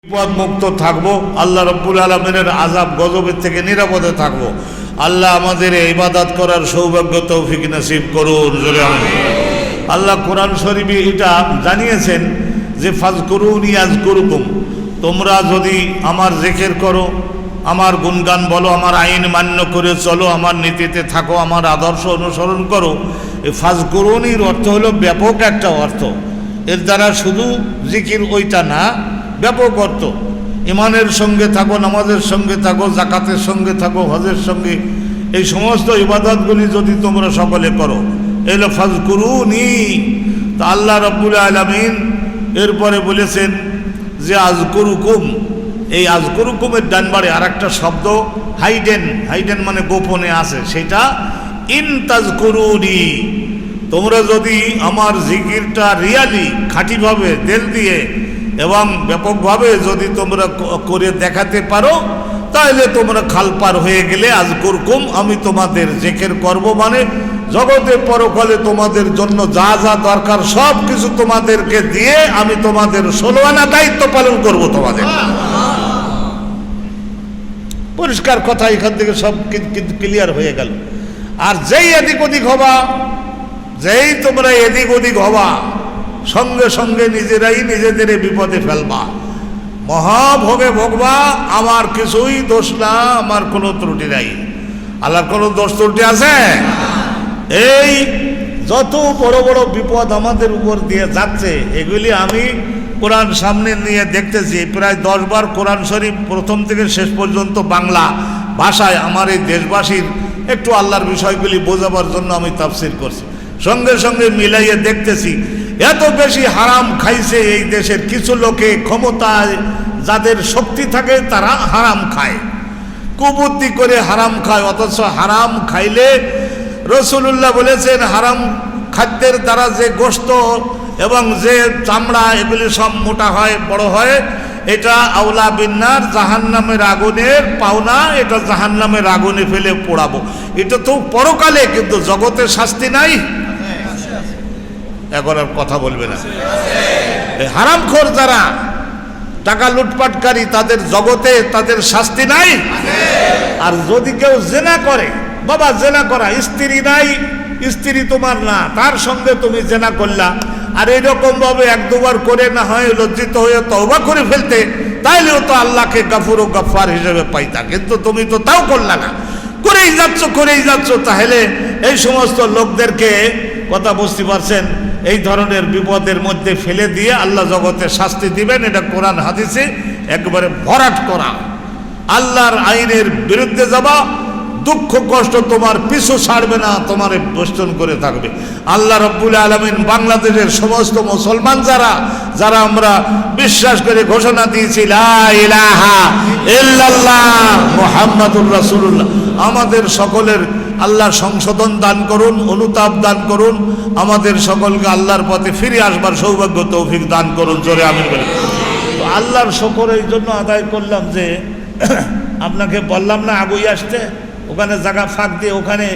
বিপদ মুক্ত থাকবো, আল্লাহ রব্বুল আলামিনের আযাব গজবের থেকে নিরাপদে থাকবো। আল্লাহ আমাদের ইবাদত করার সৌভাগ্য তৌফিক নসিব করুন। আল্লাহ কোরআন শরীফে এটা জানিয়েছেন যে ফাজকুরুনি আযকুরুকুম, তোমরা যদি আমার জিকির করো, আমার গুণগান বলো, আমার আইন মান্য করে চলো, আমার নীতিতে থাকো, আমার আদর্শ অনুসরণ করো। এই ফাজকুরুনির অর্থ হলো ব্যাপক একটা অর্থ। এর দ্বারা শুধু জিকির ওইটা না, ব্যাপক অর্থ। ইমানের সঙ্গে থাকো, নামাজের সঙ্গে থাকো, জাকাতের সঙ্গে থাকো, হজের সঙ্গে, এই সমস্ত ইবাদতগুলি যদি তোমরা সকলে করো, এলো ফাজকুরুনি। তা আল্লাহ রাব্বুল আলামিন এরপরে বলেছেন যে আযকুরুকুম। এই আযকুরুকুমের ডানবারে আর একটা শব্দ হাইডেন, হাইডেন মানে গোপনে আছে, সেটা ইন তাযকুরুনি। তোমরা যদি আমার জিকিরটা রিয়ালি খাঁটিভাবে দিল দিয়ে এবং ব্যাপকভাবে যদি তোমরা করে দেখাতে পারো, তাহলে তোমরা খালপার হয়ে গেলে আযকুরকুম, আমি তোমাদের জিকির করব, মানে জগতে পরকালে তোমাদের জন্য যা যা দরকার সব কিছু তোমাদেরকে দিয়ে আমি তোমাদের 16 আনা দায়িত্ব পালন করব তোমাদের। পরিষ্কার কথা, এখান থেকে সব ক্লিয়ার হয়ে গেল। আর যেই এদিক ওদিক হবা, যেই তোমরা এদিক ওদিক হবা, সঙ্গে সঙ্গে নিজেরাই নিজেদের বিপদে ফেলবা, মহাভোগে ভোগবা। আমার কিছুই দোষ না, আমার কোনো ত্রুটি নাই। আল্লাহর কোনো দোষ ত্রুটি আছে? এই যত বড় বড় বিপদ আমাদের উপর দিয়ে যাচ্ছে, এগুলি আমি কোরআন সামনে নিয়ে দেখতেছি। প্রায় 10 বার কোরআন শরীফ প্রথম থেকে শেষ পর্যন্ত বাংলা ভাষায় আমার এই দেশবাসীর একটু আল্লাহর বিষয়গুলি বোঝাবার জন্য আমি তাফসীর করছি। সঙ্গে সঙ্গে মিলাইয়ে দেখতেছি এত বেশি হারাম খাইছে এই দেশের কিছু লোকে, ক্ষমতায় যাদের শক্তি থাকে তারা হারাম খায়, কুবুদ্ধি করে হারাম খায়। অথচ হারাম খাইলে রাসূলুল্লাহ বলেছেন হারাম খাদ্যের দ্বারা যে গোশত এবং যে চামড়া এগুলি সব মোটা হয়, বড় হয়, এটা আউলা বিন্নার, জাহান্নামের আগুনের পাওনা, এটা জাহান্নামের আগুনে ফেলে পোড়াবো। এটা তো পরকালে, কিন্তু জগতে শাস্তি নাই। এখন আর কথা বলবে না। হারামখোর যারা টাকা লুটপাটকারী, তাদের জগতে তাদের শাস্তি নাই। আর যদি কেউ জেনা করে, বাবা জেনা করা, স্ত্রী নাই, স্ত্রী তোমার না, তার সঙ্গে তুমি জেনা করলা, আর এরকম ভাবে 1-2 বার করে না হয় লজ্জিত হয়ে তওবা করে ফেলতে, তাইলেও তো আল্লাহকে গাফুর ও গাফফার হিসেবে পাইতা। কিন্তু তুমি তো তাও করলা না, করেই যাচ্ছ। তাহলে এই সমস্ত লোকদেরকে, কথা বুঝতে পারছেন, এই ধরনের বিপদের মধ্যে ফেলে দিয়ে আল্লাহ জগতে শাস্তি দিবেন। এটা কোরআন হাদিসে একবারে ভরাট করা। আল্লাহর আইনের বিরুদ্ধে যাবা, দুঃখ কষ্ট তোমার পিছু ছাড়বে না, তোমার বেষ্টন করে থাকবে। আল্লাহ রাব্বুল আলামিন বাংলাদেশের সমস্ত মুসলমান যারা আমরা বিশ্বাস করে ঘোষণা দিয়েছি লা ইলাহা ইল্লাল্লাহ মুহাম্মাদুর রাসূলুল্লাহ, আমাদের সকলের আল্লাহ সংশোধন দান করুন, অনুতাপ দান করুন, আমাদের সকলকে আল্লাহর পথে ফিরে আসবার সৌভাগ্য তৌফিক দান করুন। জোরে আমিন বলেন। তো আল্লাহর শুকর এই জন্য আদায় করলাম যে আপনাকে বললাম না আগুই আসতে, ওখানে জায়গা ফাঁক দিয়ে, ওখানে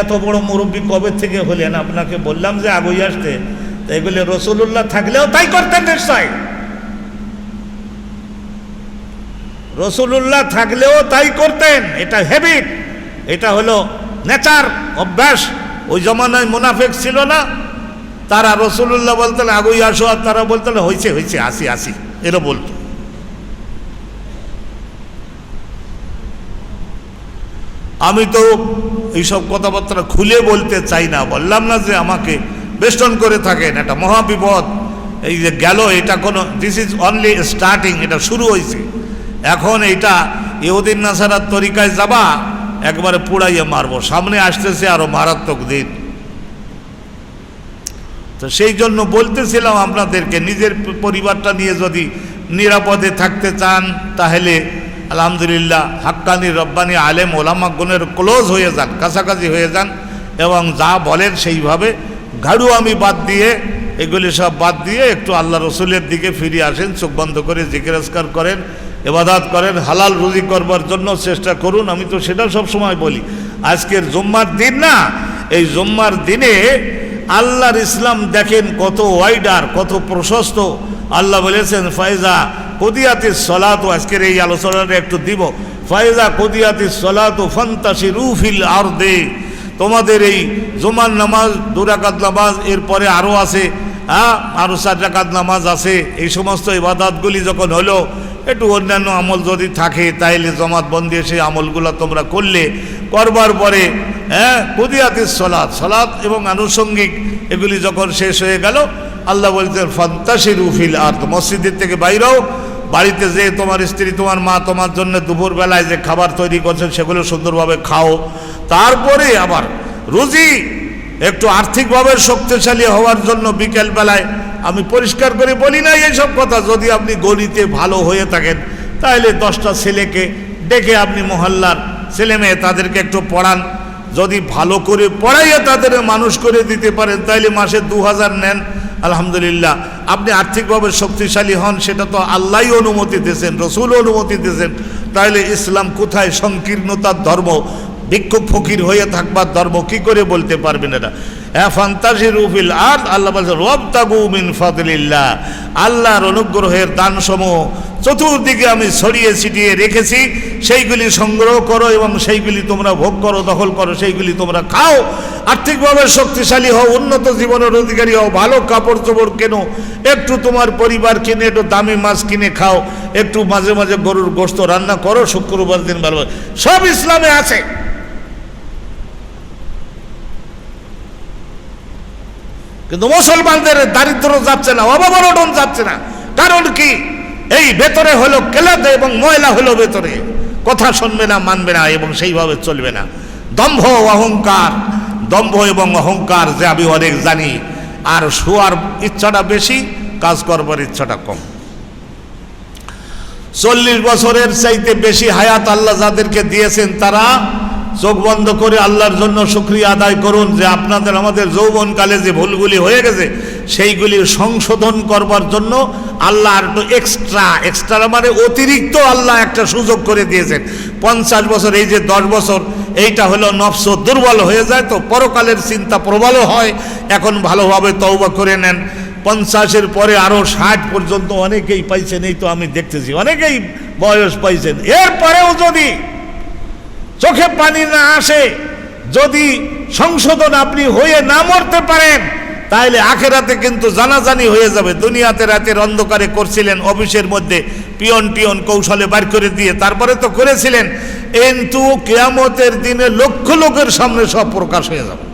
এত বড় মুরব্বী কবে থেকে হলেন, আপনাকে বললাম যে আগুই আসতে। তো এগুলি রাসূলুল্লাহ থাকলেও তাই করতেন নিশ্চয়, রাসূলুল্লাহ থাকলেও তাই করতেন। এটা হ্যাবিট, এটা হলো নেচার, অভ্যাস। ওই জমানায় মুনাফিক ছিল না, তারা রাসূলুল্লাহ বলতেন আগুই আসো, আর তারা বলতেন হয়েছে আসি, এরা বলতো। আমি তো এইসব কথাবার্তা খুলে বলতে চাই না, বললাম না যে আমাকে বেষ্টন করে থাকেন, এটা মহাবিপদ। এই যে গেল, এটা কোনো, দিস ইজ অনলি স্টার্টিং, এটা শুরু হয়েছে। এখন এইটা ইহুদিন নাসারার তরিকায় যাবা, একবারে পুড়াইয়ে মারবো। সামনে আসতেছে আরো মারাত্মক দিন। তো সেই জন্য বলতেছিলাম আপনাদেরকে, নিজের পরিবারটা নিয়ে যদি নিরাপদে থাকতে চান, তাহলে আলহামদুলিল্লাহ হাক্কানি রব্বানি আলেম ওলামা গুণের ক্লোজ হয়ে যান, কাছাকাছি হয়ে যান, এবং যা বলেন সেইভাবে ঘাড়ু আমি বাদ দিয়ে, এগুলি সব বাদ দিয়ে একটু আল্লাহ রসুলের দিকে ফিরে আসেন। চোখ বন্ধ করে জিকির আজকার করেন, ইবাদত করেন, হালাল রুজি করবার জন্য চেষ্টা করুন। আমি তো সেটা সব সময় বলি। আজকের জুম্মার দিন না, এই জুম্মার দিনে আল্লাহর ইসলাম দেখেন কত ওয়াইডার, কত প্রশস্ত। আল্লাহ বলেছেন ফাইজা কুদিয়াতিস সালাতু, আজকের এই আলোচনাটা একটু দিব। ফাইজা কুদিয়াতিস সালাতু ফান্তাশিরু ফিল আরদি, তোমাদের এই জুমার নামাজ 2 রাকাত নামাজ, এরপরে আরও আছে আরও 4 রাকাত নামাজ আছে, এই সমস্ত ইবাদতগুলি যখন হলো, একটু অন্যান্য আমল যদি থাকে তাইলে জমাতবন্দি সেই আমলগুলো তোমরা করলে, করবার পরে কুদিয়াতিস সালাত, সালাত এবং আনুষঙ্গিক এগুলি যখন শেষ হয়ে গেল, আল্লাহ বলছেন ফান্তাশিরু ফিল আরদ, মসজিদের থেকে বাইরেও, বাড়িতে যে তোমার স্ত্রী তোমার মা তোমার জন্য দুপুরবেলায় যে খাবার তৈরি করছেন সেগুলো সুন্দরভাবে খাও। তারপরে আবার রুজি একটু আর্থিকভাবে শক্তিশালী হওয়ার জন্য বিকেলবেলায়, আমি পরিষ্কার করে বলি না এইসব কথা, যদি আপনি গণিতে ভালো হয়ে থাকেন তাহলে 10টা ছেলেকে ডেকে আপনি মহল্লার ছেলে মেয়ে তাদেরকে একটু পড়ান, যদি ভালো করে পড়াইয়ে তাদের মানুষ করে দিতে পারেন তাহলে মাসে 2000 নেন, আলহামদুলিল্লাহ। আপনি আর্থিকভাবে শক্তিশালী হন, সেটা তো আল্লাহই অনুমতি দিয়েছেন, রসুল অনুমতি দিয়েছেন, তাহলে ইসলাম কোথায় সংকীর্ণতার ধর্ম, ভিক্ষুক ফকির হয়ে থাকবার ধর্ম কি করে বলতে পারবেন এটা? ফান্তাশিরু ফিল আরদ, আল্লাহ বলছেন ওয়াবতাগু মিন ফাদলিল্লাহ, আল্লাহর অনুগ্রহের দানসমূহ চতুর্দিকে আমি ছড়িয়ে ছিটিয়ে রেখেছি, সেইগুলি সংগ্রহ করো এবং সেইগুলি তোমরা ভোগ করো, দখল করো, সেইগুলি তোমরা খাও, আর্থিকভাবে শক্তিশালী হও, উন্নত জীবনের অধিকারী হও, ভালো কাপড় চোপড় কেনো, একটু তোমার পরিবার কিনে একটু দামি মাছ কিনে খাও, একটু মাঝে মাঝে গরুর গোশত রান্না করো, শুক্রবার দিন ভালো, সব ইসলামে আছে। কিন্তু মুসলমানদের দারিদ্র যাচ্ছে না, অবমরণ যাচ্ছে না, কারণ কি? এই ভেতরে হলো কেলাতে এবং ময়লা হলো ভেতরে, কথা শুনবে না, মানবে না এবং সেইভাবে চলবে না। দম্ভ অহংকার, দম্ভ এবং অহংকার যে আমি অনেক জানি, আর শোয়ার ইচ্ছাটা বেশি, কাজ করবার ইচ্ছাটা কম। 40 বছরের চাইতে বেশি হায়াত আল্লাহ যাদেরকে দিয়েছেন তারা চোখ বন্ধ করে আল্লাহর জন্য শুকরিয়া আদায় করুন যে আপনাদের আমাদের যৌবনকালে যে ভুলগুলি হয়ে গেছে সেইগুলি সংশোধন করবার জন্য আল্লাহ আর একটু এক্সট্রা মানে অতিরিক্ত আল্লাহ একটা সুযোগ করে দিয়েছেন। 50 বছর, এই যে 10 বছর, এইটা হলো নফস দুর্বল হয়ে যায়, তো পরকালের চিন্তা প্রবলও হয়, এখন ভালোভাবে তওবা করে নেন। 50-এর পরে আরও 60 পর্যন্ত অনেকেই পাইছেন, এই তো আমি দেখতেছি অনেকেই বয়স পাইছেন। এরপরেও যদি চোখে পানি না আসে, যদি সংশোধন আপনি হয়ে না মরতে পারেন, তাহলে আখেরাতে কিন্তু জানাজানি হয়ে যাবে। দুনিয়াতে রাতের অন্ধকারে করছিলেন, অফিসের মধ্যে পিয়ন কৌশলে বার করে দিয়ে তারপরে তো করেছিলেন, কিন্তু কিয়ামতের দিনে লক্ষ লোকের সামনে সব প্রকাশ হয়ে যাবে।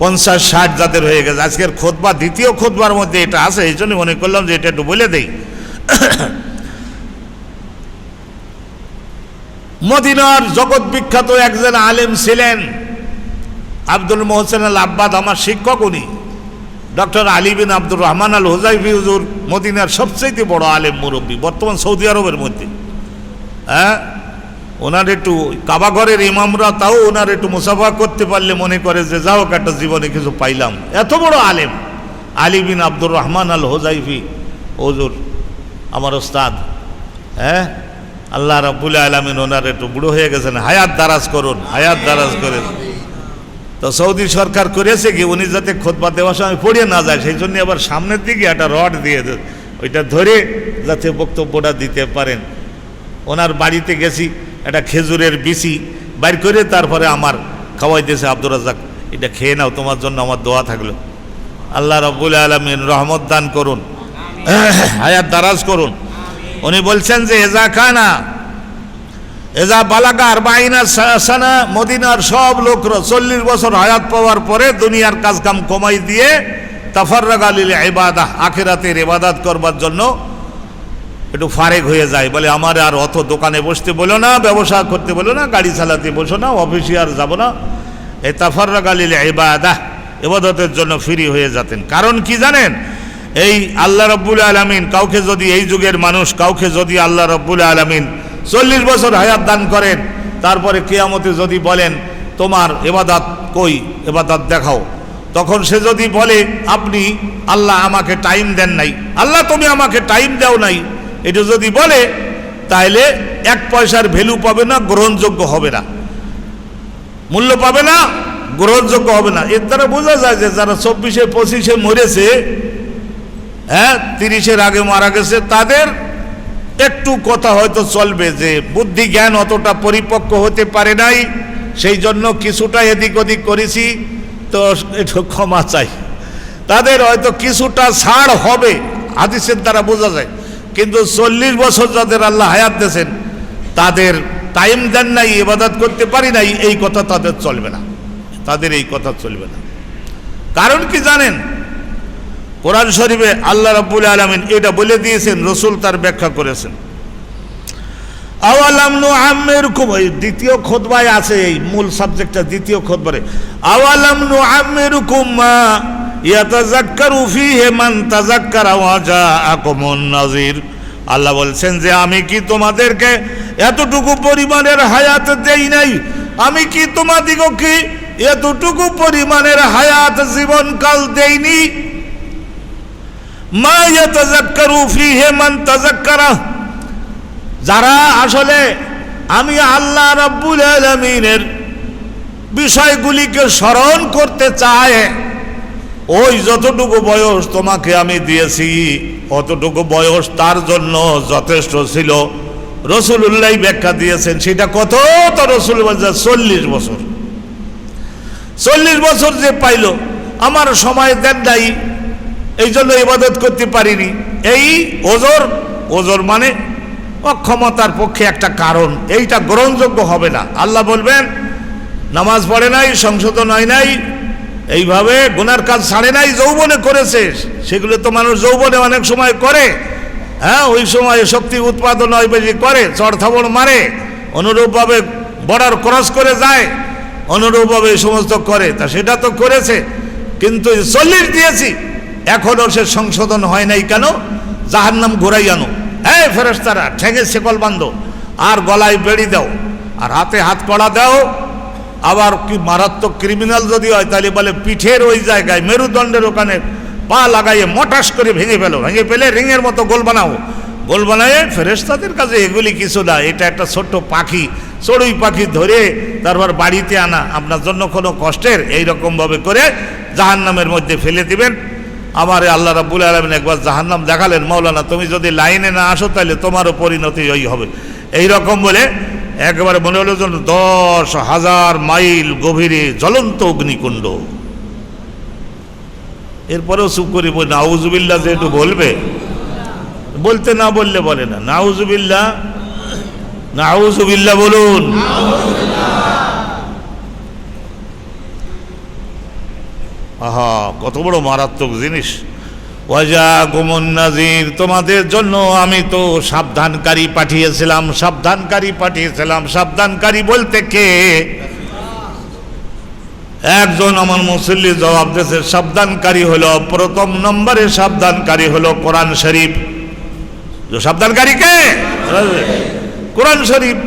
50-60 যাদের হয়ে গেছে, আজকের খুতবা দ্বিতীয় খুতবার মধ্যে এটা আছে, এই জন্য মনে করলাম যে এটা একটু বলে দেই। মদিনার জগৎ বিখ্যাত একজন আলেম ছিলেন আব্দুল মোহসেন আল আব্বাদ, আমার শিক্ষক উনি, ডক্টর আলী বিন আব্দুর রহমান আল হুজাইফি হুজুর, মদিনার সবচেয়ে বড় আলেম মুরব্বী, বর্তমান সৌদি আরবের মধ্যে। ওনার একটু কাবাঘরের ইমামরা তাও ওনার একটু মুসাফা করতে পারলে মনে করে যে যাও একটা জীবনে কিছু পাইলাম। এত বড় আলেম আলী বিন আব্দুর রহমান আল হুজাইফি হুজুর, আমার ওস্তাদ। আল্লাহ রাব্বুল আলামিন ওনার একটু বুড়ো হয়ে গেছেন, হায়াত দারাজ করুন, হায়াত দারাজ করেন। তো সৌদি সরকার করেছে কি, উনি যাতে খুতবা দেওয়ার সময় পড়ে না যায় সেই জন্য আবার সামনের দিকে একটা রড দিয়ে ওইটা ধরে যাতে বক্তব্যটা দিতে পারেন। ওনার বাড়িতে গেছি, একটা খেজুরের বিচি বাইর করে তারপরে আমার খাওয়াইতেছে, আব্দুর রাজ্জাক এটা খেয়ে নাও, তোমার জন্য আমার দোয়া থাকলো। আল্লাহ রাব্বুল আলামিন রহমত দান করুন, হায়াত দারাজ করুন। উনি বলছেন যে এজা বালাগা 40 সানা, মদিনার সব লোকরা 40 বছর হায়াত পাওয়ার পরে দুনিয়ার কাজ কাম কমাই দিয়ে তাফাররাগা লিল ইবাদাহ, আখিরাতের ইবাদত করবার জন্য একটু ফারেক হয়ে যায়। বলে আমার আর অত দোকানে বসতে বলো না, ব্যবসা করতে বলো না, গাড়ি চালাতে বসো না, অফিসে আর যাবো না, এই তাফাররাগা লিল ইবাদাহ, ইবাদতের জন্য ফ্রি হয়ে যেতেন। কারণ কি জানেন, এই আল্লাহ রাব্বুল আলামিন কাউকে যদি, এই যুগের মানুষ কাউকে যদি আল্লাহ রাব্বুল আলামিন 40 বছর হায়াত দান করেন, তারপরে কিয়ামতে যদি বলেন তোমার ইবাদত কই, ইবাদত দেখাও, তখন সে যদি বলে আপনি আল্লাহ আমাকে টাইম দেন নাই, আল্লাহ তুমি আমাকে টাইম দাও নাই, এটা যদি বলে তাহলে 1 পয়সার ভ্যালু পাবে না, গ্রহণযোগ্য হবে না, মূল্য পাবে না, গ্রহণযোগ্য হবে না। এর দ্বারা বোঝা যায় যে যারা 24-এ 25-এ মরেছে, 30-এর আগে মারা গেছে, তাদের একটু কথা হয়তো চলবে যে বুদ্ধি জ্ঞান অতটা পরিপক্ক হতে পারে নাই, সেই জন্য কিছুটা এদিক ওদিক করেছি, তো একটু ক্ষমা চাই। তাদের হয়তো কিছুটা ছাড় হবে, হাদিসের দ্বারা বোঝা যায়। কিন্তু 40 বছর যাদের আল্লাহ হায়াত দিয়েছেন, তাদের টাইম দেন নাই, ইবাদত করতে পারি নাই, এই কথা তাদের চলবে না, তাদের এই কথা চলবে না। কারণ কি জানেন? কোরআন শরীফে আল্লাহ রাব্বুল আলামিন এটা বলে দিয়েছেন, রাসূল তার ব্যাখ্যা করেছেন। আওয়ালাম নুআম্মিরকুম, এই দ্বিতীয় খুতবায় আছে, এই মূল সাবজেক্টটা দ্বিতীয় খুতবারে। আওয়ালাম নুআম্মিরকুম মা ইয়াতাযাক্কারু ফীহি মান তাযাক্কারা ওয়া জাআকুমুন নাযীর। আল্লাহ বলছেন যে আমি কি তোমাদেরকে এতটুকু পরিমাণের হায়াত দেই নাই? আমি কি তোমাদিগকে এতটুকু পরিমাণের হায়াত জীবনকাল দেইনি? মা ইয়াতাযাক্কারু ফীহি মান তাযাক্কারা, যারা আসলে আমি আল্লাহ রাব্বুল আলামিনের বিষয়গুলিকে স্মরণ করতে চায়, ওই যতটুকু বয়স তোমাকে আমি দিয়েছি অতটুকু বয়স তার জন্য যথেষ্ট ছিল। রাসূলুল্লাহ ব্যাখ্যা দিয়েছেন সেটা কত, তো রাসূল বলেছেন 40 বছর। 40 বছর যে পাইল, আমার সময় দেন নাই, এই জন্য ইবাদত করতে পারিনি। এই ওজর মানে অক্ষমতার পক্ষে একটা কারণ, এইটা গ্রহণযোগ্য হবে না। আল্লাহ বলবেন নামাজ পড়ে নাই, সংশোধন হয় নাই, এইভাবে গুনার কাজ ছাড়ে নাই, যৌবনে করেছে, সেগুলো তো মানুষ যৌবনে অনেক সময় করে, ওই সময় শক্তি উৎপাদন হয় বেশি করে, চড় থাবড় মারে, অনুরূপভাবে বর্ডার ক্রস করে যায়, অনুরূপভাবে এই সমস্ত করে, তা সেটা তো করেছে। কিন্তু 40 দিয়েছি, এখনো সে সংশোধন হয় নাই কেন? জাহান্নাম ঘুরাই আনো, ফেরেশতারা ঠেঙে শেকল বাঁধো, আর গলায় বেড়ি দাও, আর হাতে হাত কড়া দাও। আবার কি মারাত্মক ক্রিমিনাল যদি হয় তাহলে বলে পিঠের ওই জায়গায় মেরুদণ্ডের ওখানে পা লাগাইয়ে মটাস করে ভেঙে ফেলো, ভেঙে ফেলে রিংয়ের মতো গোল বানাও, গোল বানায়। ফেরেশতাদের কাছে এগুলি কিছু না, এটা একটা ছোট্ট পাখি, চড়ুই পাখি ধরে তারপর বাড়িতে আনা আপনার জন্য কোনো কষ্টের, এইরকমভাবে করে জাহান্নামের মধ্যে ফেলে দিবেন। আমার আল্লাহ রাব্বুল আলামিন একবার জাহান্নাম দেখালেন, মাওলানা তুমি যদি লাইনে না আসো তাহলে তোমারও পরিণতি ওই হবে, এইরকম বলে একবারে মনে হলো যেন 10,000 মাইল গভীরে জ্বলন্ত অগ্নিকুণ্ড। এরপরেও চুপ করি, নাউজুবিল্লাহ যেহেতু বলবে, বলতে না বললে বলে না, নাউজুবিল্লাহ, নাউজুবিল্লাহ বলুন। আহা, কত বড় মারাত্মক জিনিস। ওয়াজাকুমুন নাযীর, তোমাদের জন্য আমি তো সাবধানকারী পাঠিয়েছিলাম, সাবধানকারী পাঠিয়েছিলাম। সাবধানকারী বলতে কে? একজন আমার মুসল্লি জবাব দিয়েছে, সাবধানকারী হলো, প্রথম নম্বরে সাবধানকারী হলো কোরআন শরীফ। সাবধানকারী কে? কোরআন শরীফ।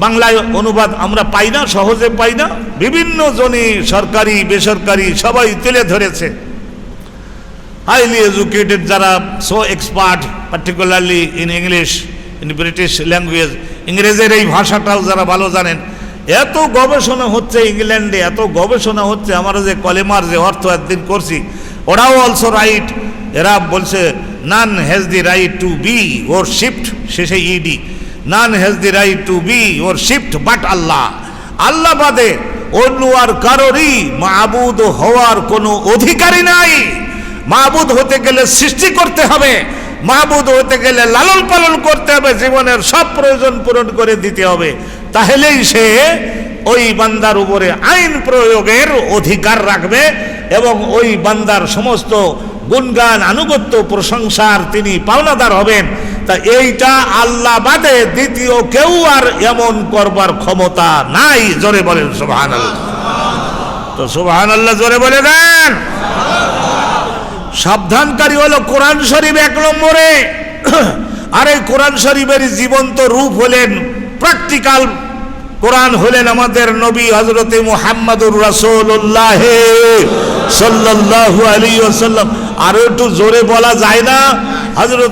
বাংলায় অনুবাদ আমরা পাই না, সহজে পাই না, বিভিন্ন জনে সরকারি বেসরকারি সবাই তুলে ধরেছে। হাইলি এডুকেটেড যারা, so expert particularly in English, in British language, ইংরেজের এই ভাষাটাও যারা ভালো জানেন, এত গবেষণা হচ্ছে ইংল্যান্ডে, এত গবেষণা হচ্ছে। আমরা যে কলেমার যে অর্থ একদিন করছি, ওরাও অলসো রাইট। এরা বলছে none has the right to be worshipped, শেষে ED, none has the right to be worshipped but আল্লাহ। আল্লাহ বাদে অন্য আর কারোরই মাবুদ হওয়ার কোনো অধিকারই নাই। মাবুদ হতে গেলে সৃষ্টি করতে হবে, মাবুদ হতে গেলে লালন পালন করতে হবে, জীবনের সব প্রয়োজন পূরণ করে দিতে হবে, তাহলেই সে ওই বান্দার উপরে আইন প্রয়োগের অধিকার রাখবে এবং ওই বান্দার সমস্ত গুণগান আনুগত্য প্রশংসার তিনি পাওনাদার হবেন। তা এইটা আল্লাহ বাদে দ্বিতীয় কেউ আর এমন করবার ক্ষমতা নাই। জোরে বলেন সুবহানাল্লাহ। তো সুবহানাল্লাহ জোরে বলে দেন। সাবধানকারী হলো কোরআন শরীফ 1 নম্বরে। আর এই কোরআন শরীফের জীবন্ত রূপ হলেন, প্র্যাকটিক্যাল কোরআন হলেন আমাদের নবী হযরতে মুহাম্মদুর রাসূলুল্লাহ সাল্লাল্লাহু আলাইহি ওয়াসাল্লাম। আর একটু জোরে বলা যায় না? হযরত